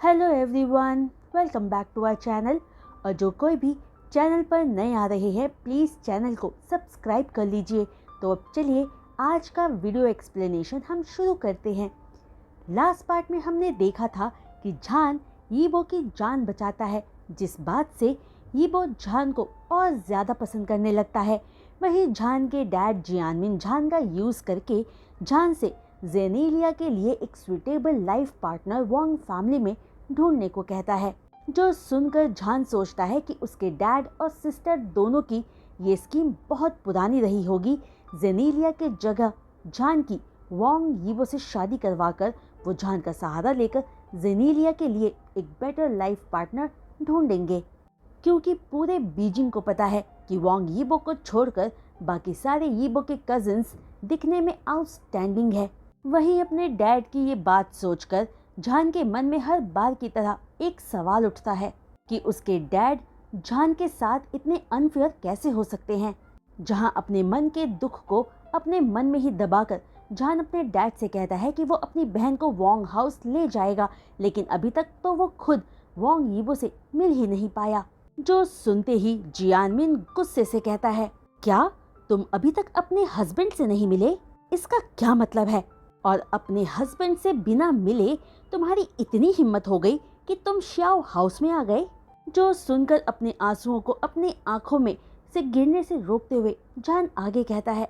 Hello everyone, welcome back to our channel. और जो कोई भी चैनल पर नए आ रहे हैं प्लीज़ चैनल को सब्सक्राइब कर लीजिए। तो अब चलिए आज का वीडियो एक्सप्लेनेशन हम शुरू करते हैं। लास्ट पार्ट में हमने देखा था कि झान यीबो की जान बचाता है, जिस बात से यीबो झान को और ज़्यादा पसंद करने लगता है। वहीं झान के डैड जियानमिन झान का यूज़ करके झान से जेनेलिया के लिए एक सुइटेबल लाइफ पार्टनर वांग फैमिली में ढूंढने को कहता है, जो सुनकर झान सोचता है कि उसके डैड और सिस्टर दोनों की ये स्कीम बहुत पुरानी रही होगी। जेनेलिया के जगह झान की वांग यीबो से शादी करवाकर वो झान का सहारा लेकर जेनेलिया के लिए एक बेटर लाइफ पार्टनर ढूंढेंगे, क्योंकि पूरे बीजिंग को पता है कि वांग यीबो को छोड़कर बाकी सारे यीबो के कजिन्स दिखने में आउटस्टैंडिंग है। वहीं अपने डैड की ये बात सोचकर झान के मन में हर बार की तरह एक सवाल उठता है कि उसके डैड झान के साथ इतने अनफेयर कैसे हो सकते हैं। जहां अपने मन के दुख को अपने मन में ही दबाकर झान अपने डैड से कहता है कि वो अपनी बहन को वांग हाउस ले जाएगा, लेकिन अभी तक तो वो खुद वांग यीबो से मिल ही नहीं पाया। जो सुनते ही जियानमिन गुस्से से कहता है, क्या तुम अभी तक अपने हस्बैंड से नहीं मिले? इसका क्या मतलब है? और अपने हस्बैंड से बिना मिले तुम्हारी इतनी हिम्मत हो गई कि तुम श्याओ हाउस में आ गए? जो सुनकर अपने आंसुओं को अपने आंखों में से गिरने से रोकते हुए जान आगे कहता है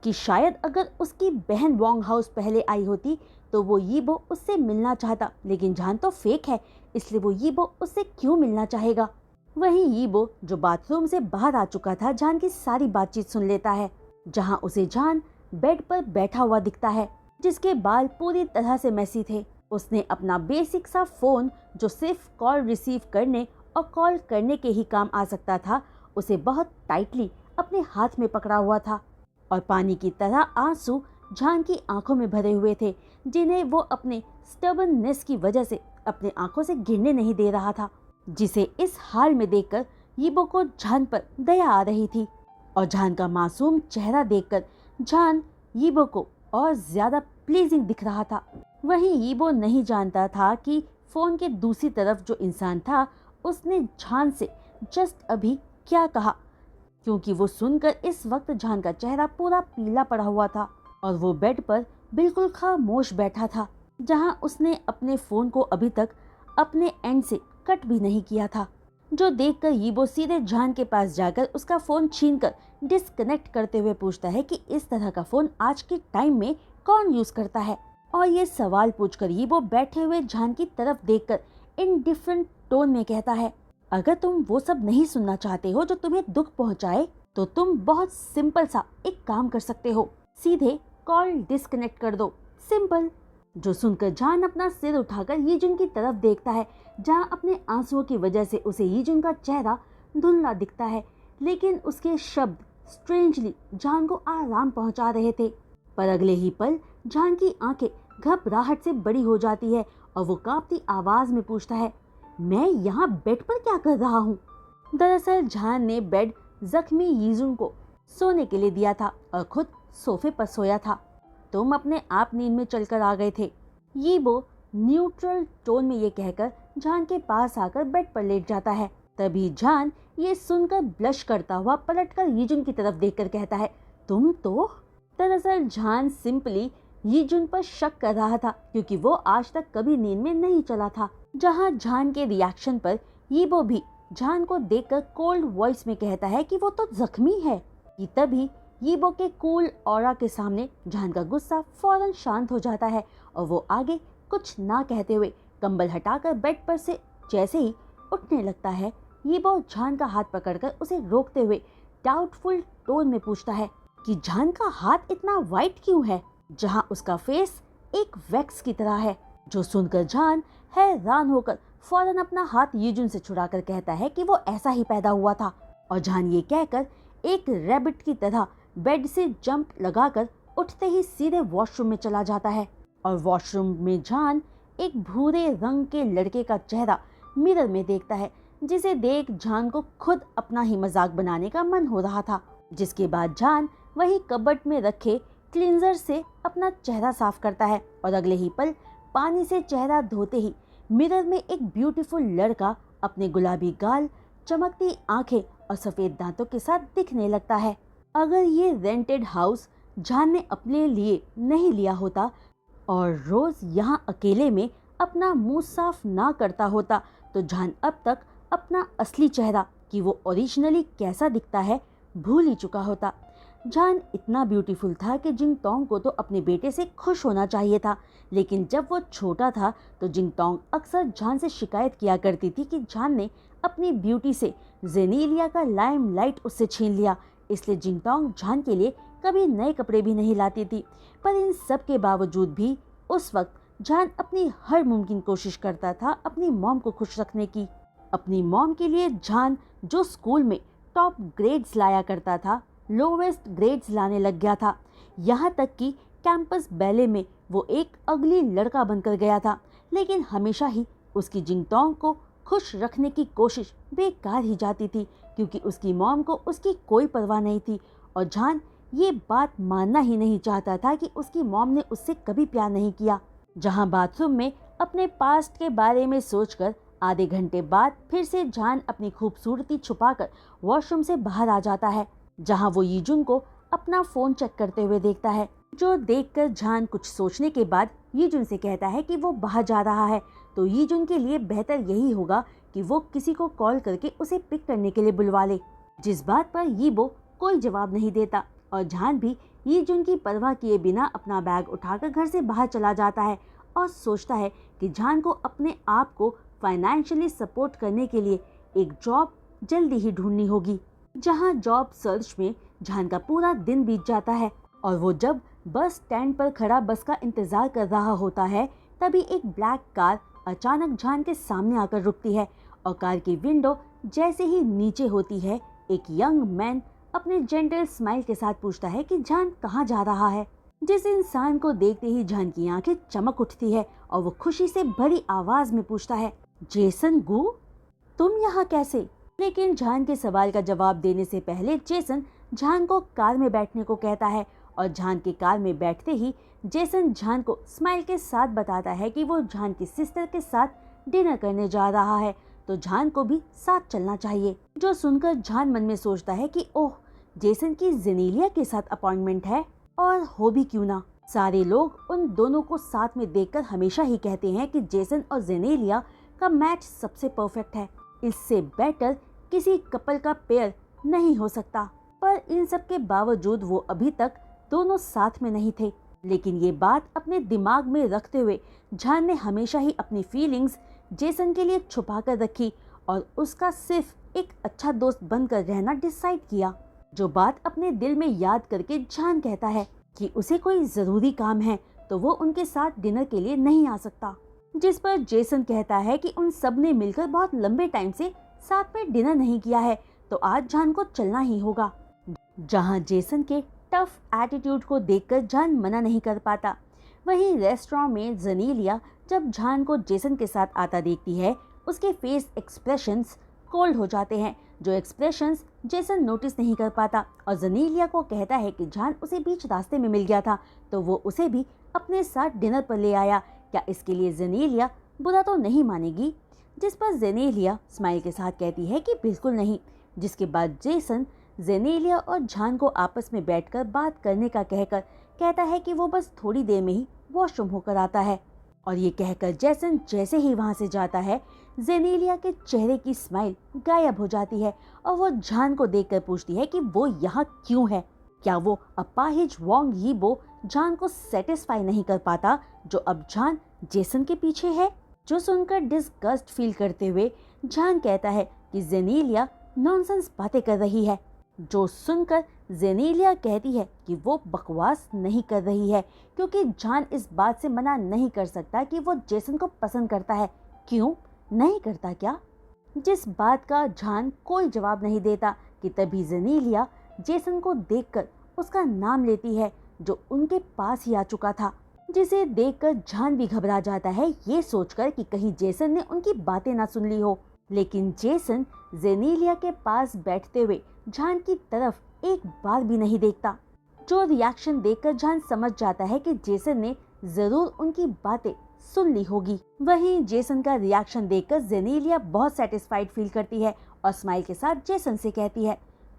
कि शायद अगर उसकी बहन वांग हाउस पहले आई होती तो वो यीबो उससे मिलना चाहता, लेकिन जान तो फेक है, इसलिए वो यीबो उससे क्यों मिलना चाहेगा। वहीं यीबो जो बाथरूम से बाहर आ चुका था जान की सारी बातचीत सुन लेता है, जहां उसे जान बेड पर बैठा हुआ दिखता है, जिसके बाल पूरी तरह से मैसी थे। उसने अपना बेसिक सा फोन जो सिर्फ कॉल रिसीव करने और कॉल करने के ही काम आ सकता था, उसे बहुत टाइटली अपने हाथ में पकड़ा हुआ था और पानी की तरह आंसू झान की आंखों में भरे हुए थे, जिन्हें वो अपने स्टबर्ननेस की वजह से अपने आंखों से गिरने नहीं दे रहा था, जिसे इस हाल में देखकर यीबो को झान पर दया आ रही थी। और झान का मासूम चेहरा देखकर झान यीबो को और ज्यादा प्लीजिंग दिख रहा था। वहीं यीबो नहीं जानता था कि फोन के दूसरी तरफ जो इंसान था उसने झान से जस्ट अभी क्या कहा, क्योंकि वो सुनकर इस वक्त झान का चेहरा पूरा पीला पड़ा हुआ था और वो बेड पर बिल्कुल खामोश बैठा था, जहां उसने अपने फोन को अभी तक अपने एंड से कट भी नहीं किया था। जो देखकर यीबो सीधे झान के पास जाकर उसका फोन छीनकर डिस्कनेक्ट करते हुए पूछता है कि इस तरह का फोन आज के टाइम में कौन यूज करता है। और ये सवाल पूछकर यीबो बैठे हुए झान की तरफ देखकर इनडिफरेंट टोन में कहता है, अगर तुम वो सब नहीं सुनना चाहते हो जो तुम्हें दुख पहुंचाए, तो तुम बहुत सिंपल सा एक काम कर सकते हो, सीधे कॉल डिस्कनेक्ट कर दो, सिंपल। जो सुनकर झान अपना सिर उठाकर यीजुन की तरफ देखता है, जहां अपने आंसुओं की वजह से उसे यीजुन का चेहरा धुंधला दिखता है, लेकिन उसके शब्द स्ट्रेंजली झान को आराम पहुंचा रहे थे। पर अगले ही पल झान की आंखें घबराहट से बड़ी हो जाती है और वो कांपती आवाज में पूछता है, मैं यहाँ बेड पर क्या कर रहा हूँ? दरअसल झान ने बेड जख्मी यीजुन को सोने के लिए दिया था और खुद सोफे पर सोया था। तुम अपने आप नींद में चलकर आ गए थे। यीबो न्यूट्रल टोन में ये कहकर झान के पास आकर बेड पर लेट जाता है। तभी झान ये सुनकर ब्लश करता हुआ पलटकर यीजुन की तरफ देखकर कहता है, तुम तो? दरअसल झान सिंपली यीजुन पर शक कर रहा था, क्योंकि वो आज तक कभी नींद में नहीं चला था। जहां झान के रिएक्शन पर यीबो भी झान को देखकर कोल्ड वॉइस में कहता है कि वो तो जख्मी है। कि तभी यीबो के कूल ऑरा के सामने झान का गुस्सा फौरन शांत हो जाता है और वो आगे कुछ ना कहते हुए कंबल हटाकर बेड पर से जैसे ही उठने लगता है, यीबो झान का हाथ पकड़कर उसे रोकते हुए डाउटफुल टोन में पूछता है कि झान का हाथ इतना वाइट क्यों है, जहां उसका फेस एक वैक्स की तरह है। जो सुनकर झान हैरान होकर फौरन अपना हाथ यीजुन से छुड़ाकर कहता है कि वो ऐसा ही पैदा हुआ था। और झान ये कहकर एक रैबिट की तरह बेड से जंप लगाकर उठते ही सीधे वॉशरूम में चला जाता है। और वॉशरूम में झान एक भूरे रंग के लड़के का चेहरा मिरर में देखता है, जिसे देख झान को खुद अपना ही मजाक बनाने का मन हो रहा था। जिसके बाद झान वही कबर्ड में रखे क्लींजर से अपना चेहरा साफ करता है और अगले ही पल पानी से चेहरा धोते ही मिरर में एक ब्यूटीफुल लड़का अपने गुलाबी गाल, चमकती आंखें और सफेद दांतों के साथ दिखने लगता है। अगर ये रेंटेड हाउस जान ने अपने लिए नहीं लिया होता और रोज यहाँ अकेले में अपना मुंह साफ ना करता होता तो जान अब तक अपना असली चेहरा कि वो ओरिजिनली कैसा दिखता है भूल ही चुका होता। जान इतना ब्यूटीफुल था कि जिंग टोंग को तो अपने बेटे से खुश होना चाहिए था, लेकिन जब वो छोटा था तो जिंग टोंग अक्सर जान से शिकायत किया करती थी कि जान ने अपनी ब्यूटी से जेनेलिया का लाइमलाइट उससे छीन लिया। इसलिए जिंग टोंग जान के लिए कभी नए कपड़े भी नहीं लाती थी। पर इन सब के बावजूद भी उस वक्त जान अपनी हर मुमकिन कोशिश करता था अपनी मॉम को खुश रखने की। अपनी मॉम के लिए जान जो स्कूल में टॉप ग्रेड्स लाया करता था, लोवेस्ट ग्रेड्स लाने लग गया था। यहाँ तक कि कैंपस बैले में वो एक अगली लड़का बनकर गया था। लेकिन हमेशा ही उसकी जिंग टोंग को खुश रखने की कोशिश बेकार ही जाती थी, क्योंकि उसकी मॉम को उसकी कोई परवाह नहीं थी और जान ये बात मानना ही नहीं चाहता था कि उसकी मॉम ने उससे कभी प्यार नहीं किया। जहाँ बाथरूम में अपने पास्ट के बारे में सोचकर आधे घंटे बाद फिर से जान अपनी खूबसूरती छुपाकर वॉशरूम से बाहर आ जाता है, जहां वो यीजुन को अपना फोन चेक करते हुए देखता है, जो देखकर जान कुछ सोचने के बाद यीजुन से कहता है कि वो बाहर जा रहा है, तो यीजुन के लिए बेहतर यही होगा कि वो किसी को कॉल करके उसे पिक करने के लिए बुलवा ले। जिस बात पर यीबो कोई जवाब नहीं देता और जान भी यीजुन की परवाह किए बिना अपना बैग उठाकर घर से बाहर चला जाता है और सोचता है कि जान को अपने आप को फाइनेंशियली सपोर्ट करने के लिए एक जॉब जल्दी ही ढूंढनी होगी। जहां जॉब सर्च में जान का पूरा दिन बीत जाता है और वो जब बस स्टैंड पर खड़ा बस का इंतजार कर रहा होता है, तभी एक ब्लैक कार अचानक जान के सामने आकर रुकती है और कार की विंडो जैसे ही नीचे होती है, एक यंग मैन अपने जेंटल स्माइल के साथ पूछता है कि जान कहाँ जा रहा है। जिस इंसान को देखते ही जान की आंखें चमक उठती है और वो खुशी से भरी आवाज में पूछता है, जेसन गू, तुम यहाँ कैसे? लेकिन जान के सवाल का जवाब देने से पहले जेसन जान को कार में बैठने को कहता है और जान के कार में बैठते ही जेसन जान को स्माइल के साथ बताता है कि वो जान की सिस्टर के साथ डिनर करने जा रहा है, तो जान को भी साथ चलना चाहिए। जो सुनकर जान मन में सोचता है कि ओह, जेसन की जेनेलिया के साथ अपॉइंटमेंट है, और हो भी क्यों ना। सारे लोग उन दोनों को साथ में देखकर हमेशा ही कहते हैं कि जेसन और जेनेलिया का मैच सबसे परफेक्ट है, इससे बेटर किसी कपल का पेयर नहीं हो सकता। पर इन सब के बावजूद वो अभी तक दोनों साथ में नहीं थे। लेकिन ये बात अपने दिमाग में रखते हुए जान ने हमेशा ही अपनी फीलिंग्स जेसन के लिए छुपा कर रखी और उसका सिर्फ एक अच्छा दोस्त बनकर रहना डिसाइड किया। जो बात अपने दिल में याद करके जान कहता है कि उसे कोई जरूरी काम है तो वो उनके साथ डिनर के लिए नहीं आ सकता। जिस पर जेसन कहता है कि उन सब ने मिलकर बहुत लंबे टाइम से साथ में डिनर नहीं किया है, तो आज जान को चलना ही होगा। जहां जेसन के टफ एटीट्यूड को देखकर जान मना नहीं कर पाता। वहीं रेस्टोरेंट में जेनेलिया जब जान को जेसन के साथ आता देखती है, उसके फेस एक्सप्रेशंस कोल्ड हो जाते हैं, जो एक्सप्रेशंस जेसन नोटिस नहीं कर पाता और जेनेलिया को कहता है कि जान उसे बीच रास्ते में मिल गया था, तो वो उसे भी अपने साथ डिनर पर ले आया। क्या इसके लिए जेनेलिया बुरा तो नहीं मानेगी? जिस पर जेनेलिया स्माइल के साथ कहती है कि बिल्कुल नहीं। जिसके बाद जेसन जेनेलिया और जान को आपस में बैठकर बात करने का कहकर कहता है कि वो बस थोड़ी देर में ही वॉशरूम होकर आता है। और ये कहकर जेसन जैसे ही वहां से जाता है, जेनेलिया के चेहरे की स्माइल गायब हो जाती है और वो जान को देखकर पूछती है कि वो यहाँ क्यों है। क्या वो अपाहिज वोंग यीबो जान को सेटिस्फाई नहीं कर पाता, जो अब जान जेसन के पीछे है? जो सुनकर डिस्गस्ट फील करते हुए जान कहता है कि जेनेलिया नॉनसेंस बातें कर रही है। जो सुनकर जेनेलिया कहती है कि वो बकवास नहीं कर रही है, क्योंकि जान इस बात से मना नहीं कर सकता कि वो जेसन को पसंद करता है। क्यों नहीं करता क्या? जिस बात का जान कोई जवाब नहीं देता कि तभी जेनेलिया जेसन को देखकर उसका नाम लेती है, जो उनके पास ही आ चुका था। जिसे देखकर जान भी घबरा जाता है, ये सोचकर कि कहीं जेसन ने उनकी बातें ना सुन ली हो। लेकिन जेसन जेनेलिया के पास बैठते हुए जान की तरफ एक बार भी नहीं देखता। जो रिएक्शन देखकर जान समझ जाता है कि जेसन ने जरूर उनकी बातें सुन ली होगी। वहीं जेसन का रिएक्शन देखकर जेनेलिया बहुत सेटिस्फाइड फील करती है और स्माइल के साथ जेसन से कहती है,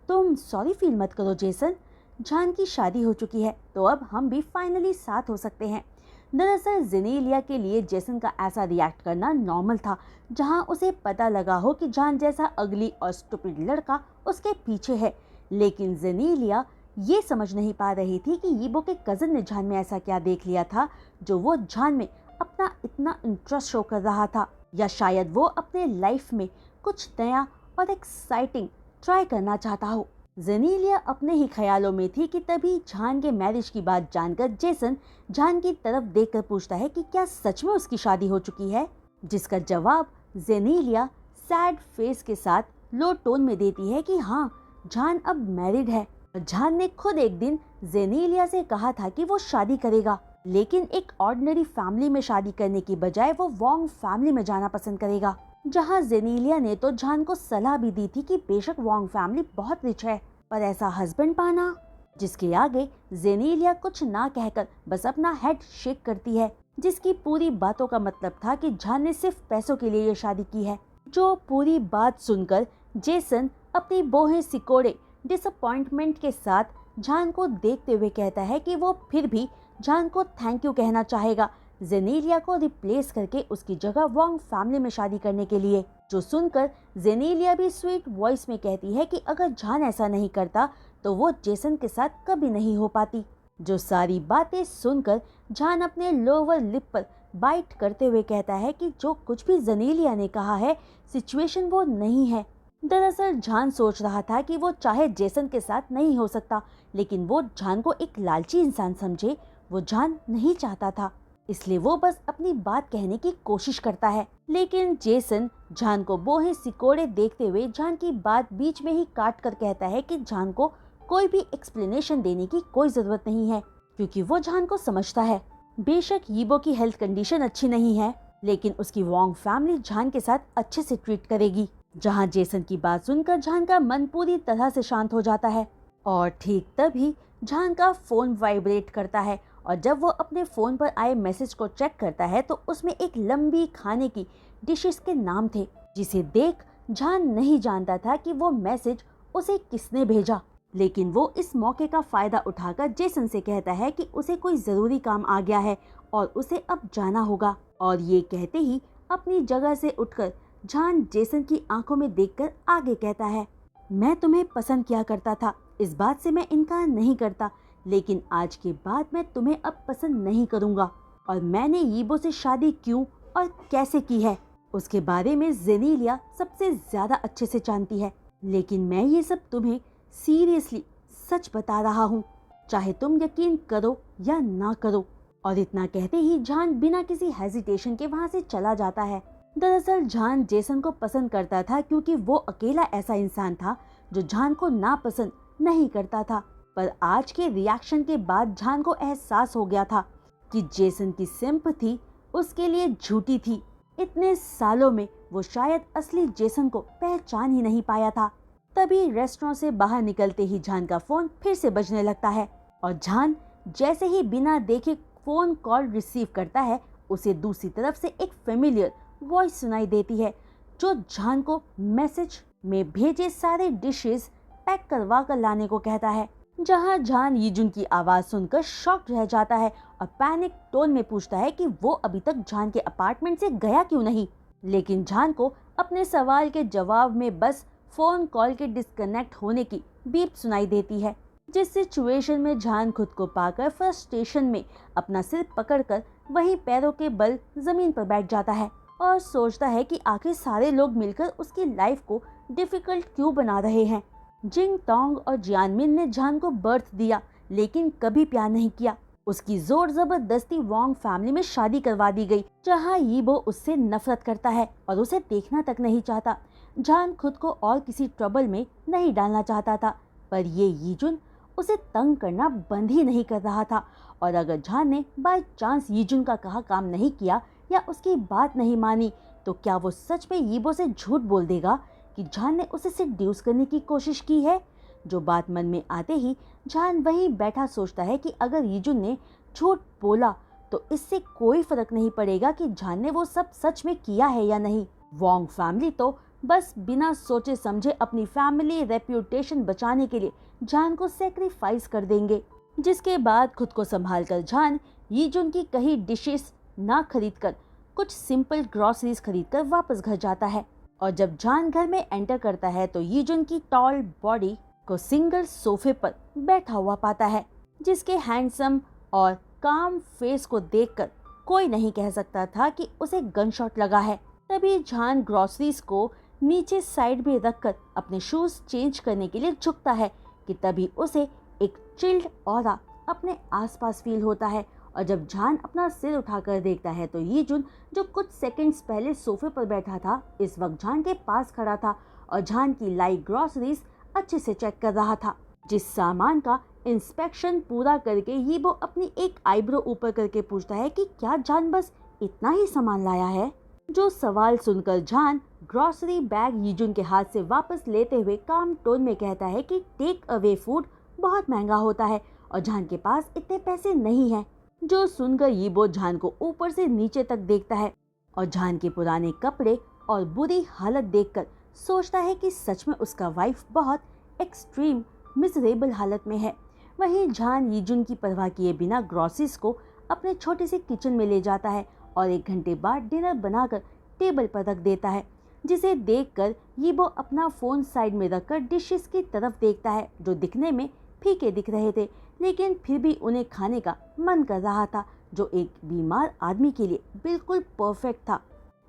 तुम सॉरी फील मत करो जेसन, जान की शादी हो चुकी है तो अब हम भी फाइनली साथ हो सकते हैं। दरअसल जेनेलिया के लिए जेसन का ऐसा रिएक्ट करना नॉर्मल था, जहां उसे पता लगा हो कि जान जैसा अगली और स्टूपिड लड़का उसके पीछे है। लेकिन जेनेलिया ये समझ नहीं पा रही थी कि यीबो के कजन ने जान में ऐसा क्या देख लिया था जो वो जान में अपना इतना इंटरेस्ट शो कर रहा था, या शायद वो अपने लाइफ में कुछ नया और एक्साइटिंग ट्राई करना चाहता हो। जेनेलिया अपने ही ख्यालों में थी कि तभी जान के मैरिज की बात जानकर जेसन जान की तरफ देखकर पूछता है कि क्या सच में उसकी शादी हो चुकी है, जिसका जवाब जेनेलिया सैड फेस के साथ लो टोन में देती है कि हाँ, जान अब मैरिड है। जान ने खुद एक दिन जेनेलिया से कहा था कि वो शादी करेगा, लेकिन एक ऑर्डिनरी फैमिली में शादी करने की बजाय वो वोंग फैमिली में जाना पसंद करेगा। जहां जेनेलिया ने तो जान को सलाह भी दी थी कि बेशक वोंग फैमिली बहुत रिच है, पर ऐसा हस्बैंड पाना, जिसके आगे जेनेलिया कुछ ना कहकर बस अपना हेड शेक करती है, जिसकी पूरी बातों का मतलब था कि जान ने सिर्फ पैसों के लिए ये शादी की है। जो पूरी बात सुनकर जेसन अपनी बोहे सिकोड़े डिसअपॉइंटमेंट के साथ जान को देखते हुए कहता है कि वो फिर भी जान को थैंक यू कहना चाहेगा जेनेलिया को रिप्लेस करके उसकी जगह वोंग फैमिली में शादी करने के लिए। जो सुनकर जेनेलिया भी स्वीट वॉइस में कहती है कि अगर जान ऐसा नहीं करता तो वो जेसन के साथ कभी नहीं हो पाती। जो सारी बातें सुनकर जान अपने लोअर लिप पर बाइट करते हुए कहता है कि जो कुछ भी जेनेलिया ने कहा है सिचुएशन वो नहीं है। दरअसल जान सोच रहा था कि वो चाहे जेसन के साथ नहीं हो सकता, लेकिन वो जान को एक लालची इंसान समझे वो जान नहीं चाहता था, इसलिए वो बस अपनी बात कहने की कोशिश करता है। लेकिन जेसन जान को बोहे सिकोड़े देखते हुए जान की बात बीच में ही काट कर कहता है कि जान को कोई भी एक्सप्लेनेशन देने की कोई जरूरत नहीं है, क्योंकि वो जान को समझता है। बेशक यीबो की हेल्थ कंडीशन अच्छी नहीं है, लेकिन उसकी वोंग फैमिली जान के साथ अच्छे से ट्रीट करेगी। जहां जेसन की बात सुनकर जान का मन पूरी तरह से शांत हो जाता है और ठीक तभी जान का फोन वाइब्रेट करता है और जब वो अपने फोन पर आए मैसेज को चेक करता है तो उसमें एक लंबी खाने की डिशेस के नाम थे, जिसे देख जान नहीं जानता था कि वो मैसेज उसे किसने भेजा। लेकिन वो इस मौके का फायदा उठाकर जेसन से कहता है कि उसे कोई जरूरी काम आ गया है और उसे अब जाना होगा। और ये कहते ही अपनी जगह से उठकर जान जेसन की आंखों में देखकर आगे कहता है, मैं तुम्हें पसंद किया करता था, इस बात से मैं इनकार नहीं करता, लेकिन आज के बाद मैं तुम्हें अब पसंद नहीं करूंगा और मैंने यीबो से शादी क्यों और कैसे की है उसके बारे में जेनेलिया सबसे ज्यादा अच्छे से जानती है। लेकिन मैं ये सब तुम्हें सीरियसली सच बता रहा हूँ, चाहे तुम यकीन करो या ना करो। और इतना कहते ही जान बिना किसी हेजिटेशन के वहाँ से चला जाता है। दरअसल जान जेसन को पसंद करता था क्योंकि वो अकेला ऐसा इंसान था जो जान को नापसंद नहीं करता था, पर आज के रिएक्शन के बाद जान को एहसास हो गया था कि जेसन की सिंपैथी उसके लिए झूठी थी। इतने सालों में वो शायद असली जेसन को पहचान ही नहीं पाया था। तभी रेस्टोरेंट से बाहर निकलते ही जान का फोन फिर से बजने लगता है और जान जैसे ही बिना देखे फोन कॉल रिसीव करता है उसे दूसरी तरफ से एक फेमिलियर वॉइस सुनाई देती है जो जान को मैसेज में भेजे सारे डिशेस पैक करवा कर लाने को कहता है। जहां जान यीजुन की आवाज सुनकर शॉक्ड रह जाता है और पैनिक टोन में पूछता है कि वो अभी तक जान के अपार्टमेंट से गया क्यों नहीं। लेकिन जान को अपने सवाल के जवाब में बस फोन कॉल के डिस्कनेक्ट होने की बीप सुनाई देती है, जिस सिचुएशन में जान खुद को पाकर फ्रस्ट्रेशन में अपना सिर पकड़कर वहीं पैरों के बल जमीन पर बैठ जाता है और सोचता है कि आखिर सारे लोग मिलकर उसकी लाइफ को डिफिकल्ट क्यों बना रहे हैं। जिंग टोंग और जियानमिन ने जान को बर्थ दिया लेकिन कभी प्यार नहीं किया। उसकी जोर जबरदस्ती वोंग फैमिली में शादी करवा दी गई, जहां यीबो उससे नफरत करता है और उसे देखना तक नहीं चाहता। जान खुद को और किसी ट्रबल में नहीं डालना चाहता था, पर ये यीजुन उसे तंग करना बंद ही नहीं कर रहा था। और अगर जान ने बाय चांस यीजुन का कहा काम नहीं किया या उसकी बात नहीं मानी तो क्या वो सच में यीबो से झूठ बोल देगा कि जान ने उसे सेड्यूस करने की कोशिश की है। जो बात मन में आते ही जान वहीं बैठा सोचता है कि अगर यीजुन ने झूठ बोला तो इससे कोई फर्क नहीं पड़ेगा कि जान ने वो सब सच में किया है या नहीं। वोंग फैमिली तो बस बिना सोचे समझे अपनी फैमिली रेप्यूटेशन बचाने के लिए जान को सेक्रीफाइस कर देंगे, जिसके बाद खुद को संभाल कर जान यीजुन की कई डिशेस ना खरीद कर कुछ सिंपल ग्रोसरीज खरीद कर वापस घर जाता है। और जब जान घर में एंटर करता है तो यीजुन की टॉल बॉडी को सिंगल सोफे पर बैठा हुआ पाता है, जिसके हैंडसम और काम फेस को देखकर कोई नहीं कह सकता था कि उसे गनशॉट लगा है। तभी जान ग्रोसरीज को नीचे साइड में रखकर अपने शूज चेंज करने के लिए झुकता है कि तभी उसे एक चिल्ड ऑरा अपने आसपास फील होता है। और जब जान अपना सिर उठाकर देखता है तो यीजुन, जो कुछ सेकंड्स पहले सोफे पर बैठा था, इस वक्त जान के पास खड़ा था और जान की लाई ग्रोसरीज अच्छे से चेक कर रहा था। जिस सामान का इंस्पेक्शन पूरा करके यीबो अपनी एक आईब्रो ऊपर करके पूछता है कि क्या जान बस इतना ही सामान लाया है। जो सवाल सुनकर जान ग्रोसरी बैग यीजुन के हाथ से वापस लेते हुए काम टोन में कहता है कि टेक अवे फूड बहुत महंगा होता है और जान के पास इतने पैसे नहीं हैं। जो सुनकर यीबो जान को ऊपर से नीचे तक देखता है और जान के पुराने कपड़े और बुरी हालत देखकर सोचता है कि सच में उसका वाइफ बहुत एक्सट्रीम मिजरेबल हालत में है। वहीं जान यीजुन की परवाह किए बिना ग्रोसरीज को अपने छोटे से किचन में ले जाता है और 1 घंटे बाद डिनर बनाकर टेबल पर रख देता है, जिसे देखकर यीबो अपना फोन साइड में रखकर डिशेस की तरफ देखता है, जो दिखने में फीके दिख रहे थे लेकिन फिर भी उन्हें खाने का मन कर रहा था, जो एक बीमार आदमी के लिए बिल्कुल परफेक्ट था।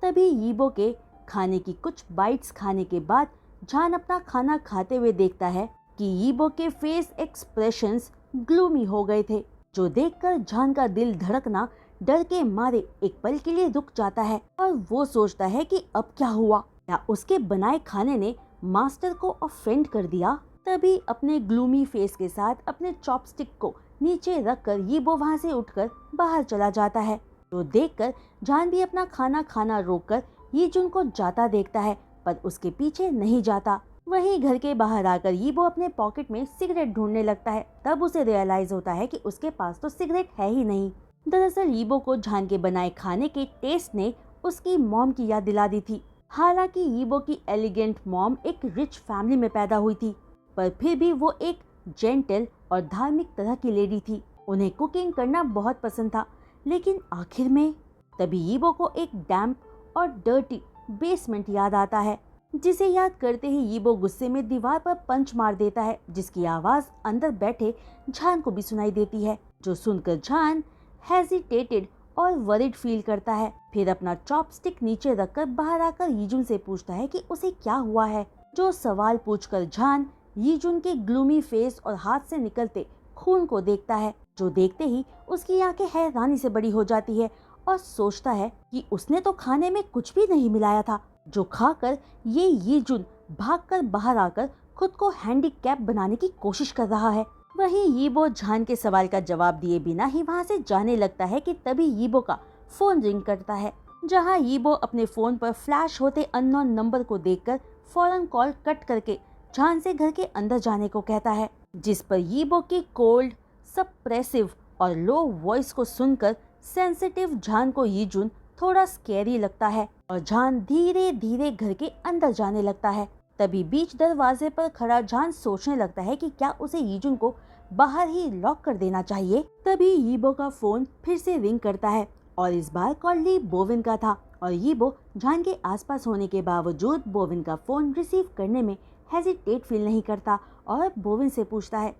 तभी यीबो के खाने की कुछ बाइट्स खाने के बाद जान अपना खाना खाते हुए देखता है कि यीबो के फेस एक्सप्रेशंस ग्लूमी हो गए थे, जो देखकर जान का दिल धड़कना डर के मारे एक पल के लिए रुक जाता है और वो सोचता है कि अब क्या हुआ, क्या उसके बनाए खाने ने मास्टर को ऑफेंड कर दिया। तभी अपने ग्लूमी फेस के साथ अपने चॉपस्टिक को नीचे रखकर यीबो वहां से उठकर बाहर चला जाता है। तो देखकर जान भी अपना खाना खाना रोककर यीजुन को जाता देखता है, पर उसके पीछे नहीं जाता। वहीं घर के बाहर आकर यीबो अपने पॉकेट में सिगरेट ढूंढने लगता है। तब उसे रियलाइज होता है कि उसके पास तो सिगरेट है ही नहीं। दरअसल यीबो को जान के बनाए खाने के टेस्ट ने उसकी मॉम की याद दिला दी थी। हालांकि यीबो की एलिगेंट मॉम एक रिच फैमिली में पैदा हुई थी, पर फिर भी वो एक जेंटल और धार्मिक तरह की लेडी थी। उन्हें कुकिंग करना बहुत पसंद था, लेकिन आखिर में तभी यीबो को एक डैम्प और डर्टी बेसमेंट याद आता है, जिसे याद करते ही यीबो गुस्से में दीवार पर पंच मार देता है, जिसकी आवाज अंदर बैठे जान को भी सुनाई देती है। जो सुनकर जान हेजिटेटेड और वरिड फील करता है। फिर अपना चॉपस्टिक नीचे रखकर बाहर आकर यीजुन से पूछता है कि उसे क्या हुआ है। जो सवाल पूछकर जान यीजुन के ग्लूमी फेस और हाथ से निकलते खून को देखता है, जो देखते ही उसकी आंखें हैरानी से बड़ी हो जाती है और सोचता है कि उसने तो खाने में कुछ भी नहीं मिलाया था, जो खाकर ये यीजुन भागकर बाहर आकर खुद को हैंडीकैप बनाने की कोशिश कर रहा है। वहीं यीबो जान के सवाल का जवाब दिए बिना ही वहां से जाने लगता है कि तभी यीबो का फोन रिंग करता है, जहां यीबो अपने फोन पर फ्लैश होते अननोन नंबर को देखकर फौरन कॉल कट करके जान से घर के अंदर जाने को कहता है, जिस पर यीबो की कोल्ड, सप्रेसिव और लो वॉइस को सुनकर सेंसिटिव जान को यीजुन थोड़ा स्कैरी लगता है और जान धीरे धीरे घर के अंदर जाने लगता है। तभी बीच दरवाजे पर खड़ा जान सोचने लगता है कि क्या उसे यीजुन को बाहर ही लॉक कर देना चाहिए। तभी यीबो का फोन फिर से रिंग करता है और इस बार कॉल ली बोविन का था और यीबो जान के आसपास होने के बावजूद बोविन का फोन रिसीव करने में हेजिटेट फील नहीं करता और बोविन से पूछता है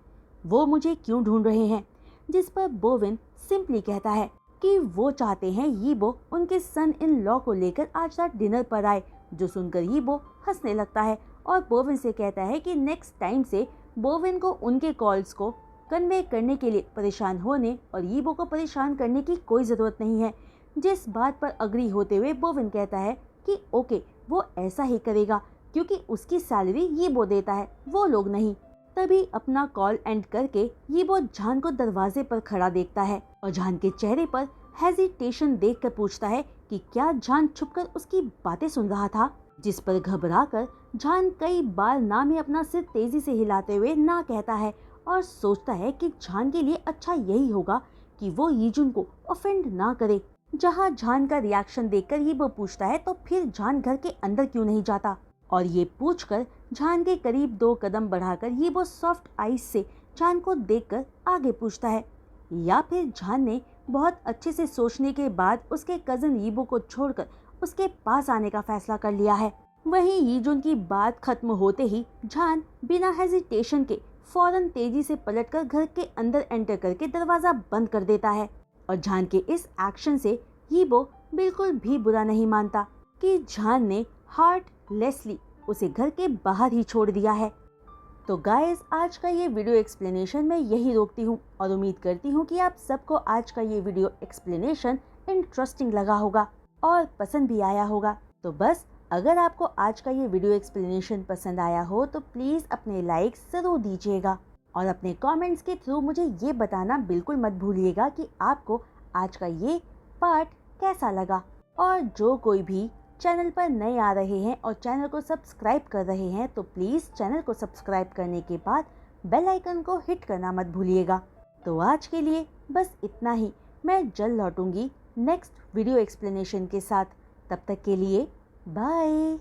वो मुझे क्यों ढूंढ रहे हैं, जिस पर बोविन सिंपली कहता है कि वो चाहते हैं यीबो उनके सन इन लॉ को लेकर आज रात डिनर पर आए। जो सुनकर यीबो हंसने लगता है और बोविन से कहता है कि नेक्स्ट टाइम से बोविन को उनके कॉल्स को कन्वे करने के लिए परेशान होने और यीबो को परेशान करने की कोई ज़रूरत नहीं है। जिस बात पर अग्री होते हुए बोविन कहता है कि ओके वो ऐसा ही करेगा क्योंकि उसकी सैलरी यीबो देता है, वो लोग नहीं। तभी अपना कॉल एंड करके यीबो जान को दरवाजे पर खड़ा देखता है और जान के चेहरे पर हेजिटेशन देखकर पूछता है कि क्या जान छुपकर उसकी बातें सुन रहा था, जिस पर घबराकर जान कई बार ना में अपना सिर तेजी से हिलाते हुए ना कहता है और सोचता है कि जान के लिए अच्छा यही होगा कि वो यीजुन को ऑफेंड ना करे। जहाँ झान का रिएक्शन देखकर यीबो पूछता है तो फिर झान घर के अंदर क्यों नहीं जाता, और ये पूछकर झान के करीब 2 कदम बढ़ाकर यीबो सॉफ्ट आइज से झान को देखकर आगे पूछता है, या फिर झान ने बहुत अच्छे से सोचने के बाद उसके कजन यीबो को छोड़कर उसके पास आने का फैसला कर लिया है। वहीं यीजुन की बात खत्म होते ही झान बिना हेजिटेशन के फौरन तेजी से पलटकर घर के अंदर एंटर करके दरवाजा बंद कर देता है। और झान के इस एक्शन से यीबो बिल्कुल भी बुरा नहीं मानता कि झान ने हार्टलेसली उसे घर के बाहर ही छोड़ दिया है। तो गाइस, आज का ये वीडियो एक्सप्लेनेशन मैं यही रोकती हूँ और उम्मीद करती हूँ कि आप सबको आज का ये वीडियो एक्सप्लेनेशन इंटरेस्टिंग लगा होगा और पसंद भी आया होगा। तो बस, अगर आपको आज का ये वीडियो एक्सप्लेनेशन पसंद आया हो तो प्लीज़ अपने लाइक्स ज़रूर दीजिएगा और अपने कमेंट्स के थ्रू मुझे ये बताना बिल्कुल मत भूलिएगा कि आपको आज का ये पार्ट कैसा लगा। और जो कोई भी चैनल पर नए आ रहे हैं और चैनल को सब्सक्राइब कर रहे हैं तो प्लीज़ चैनल को सब्सक्राइब करने के बाद बेल आइकन को हिट करना मत भूलिएगा। तो आज के लिए बस इतना ही। मैं जल्द लौटूंगी नेक्स्ट वीडियो एक्सप्लेनेशन के साथ। तब तक के लिए बाय।